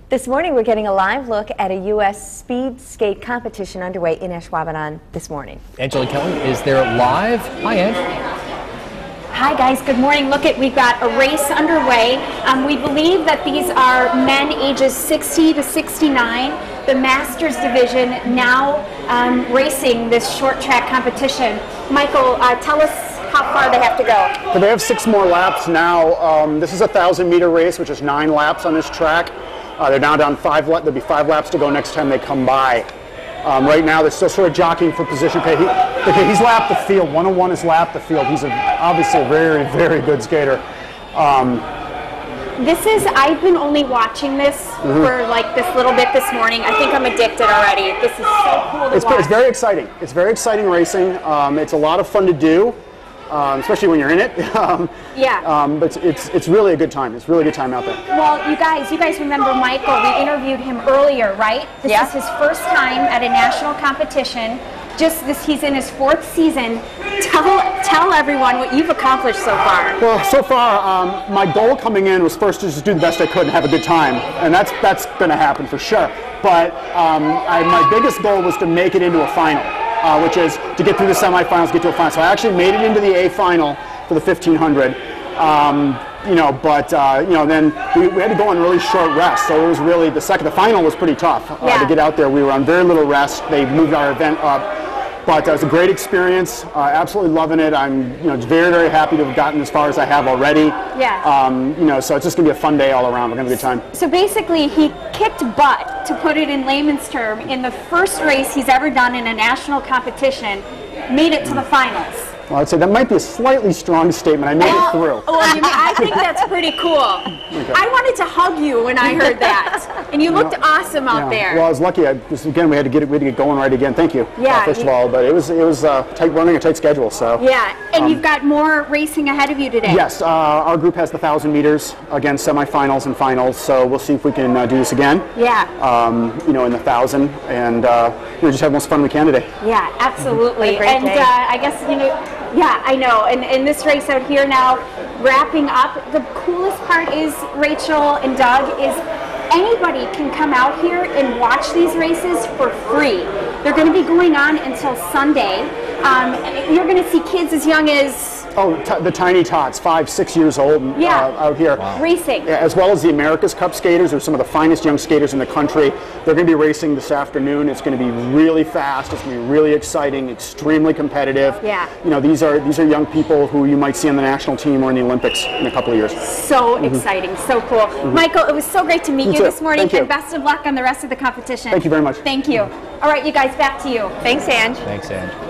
This morning we're getting a live look at a U.S. speed skate competition underway in Ashwaubenon this morning. Angela Kelly is there live. Hi, Ange. Hi guys, good morning. Look, we've got a race underway. We believe that these are men ages 60 to 69. The Masters division now racing this short track competition. Michael, tell us how far they have to go. So they have 6 more laps now. This is a 1,000-meter race, which is 9 laps on this track. They're now down 5 laps. There'll be 5 laps to go next time they come by. Right now, they're still sort of jockeying for position. Okay, he's lapped the field. 101 has lapped the field. He's obviously a very, very good skater. I've been only watching this for like this little bit this morning. I think I'm addicted already. This is so cool to watch. It's very exciting. It's very exciting racing. It's a lot of fun to do. Especially when you're in it. But it's really a good time. It's really a good time out there. Well, you guys remember Michael? We interviewed him earlier, right? This is his first time at a national competition. He's in his 4th season. Tell everyone what you've accomplished so far. Well, so far, my goal coming in was first to just do the best I could and have a good time, and that's going to happen for sure. But my biggest goal was to make it into a final. Which is to get through the semifinals, get to a final. So I actually made it into the A final for the 1500. Then we had to go on really short rest. So it was really the final was pretty tough to get out there. We were on very little rest. They moved our event up. But it was a great experience. Absolutely loving it. I'm, very, very happy to have gotten as far as I have already. So it's just gonna be a fun day all around. We're gonna have a good time. So basically, he kicked butt, to put it in layman's term, in the first race he's ever done in a national competition. Made it to the finals. Well, I'd say that might be a slightly strong statement. I made it through. Well, I think that's pretty cool. Okay. I wanted to hug you when I heard that, and you looked awesome out there. Well, I was lucky. Again, we had to get going right again. Thank you. First of all, but it was running a tight schedule. So and you've got more racing ahead of you today. Yes, our group has the 1,000 meters, again, semifinals and finals. So we'll see if we can do this again. In the 1,000, and just have the most fun we can today. Yeah, absolutely. And I guess Yeah, I know. And this race out here now, wrapping up, the coolest part is, Rachel and Doug, is anybody can come out here and watch these races for free. They're going to be going on until Sunday. You're going to see kids as young as... the tiny tots, 5, 6 years old out here. Wow. Racing. As well as the America's Cup skaters, are some of the finest young skaters in the country. They're going to be racing this afternoon. It's going to be really fast. It's going to be really exciting, extremely competitive. These are young people who you might see on the national team or in the Olympics in a couple of years. So exciting, so cool. Michael, it was so great to meet you this morning, and best of luck on the rest of the competition. Thank you very much. Thank you. All right, you guys, back to you. Thanks, Ange. Thanks, Ange.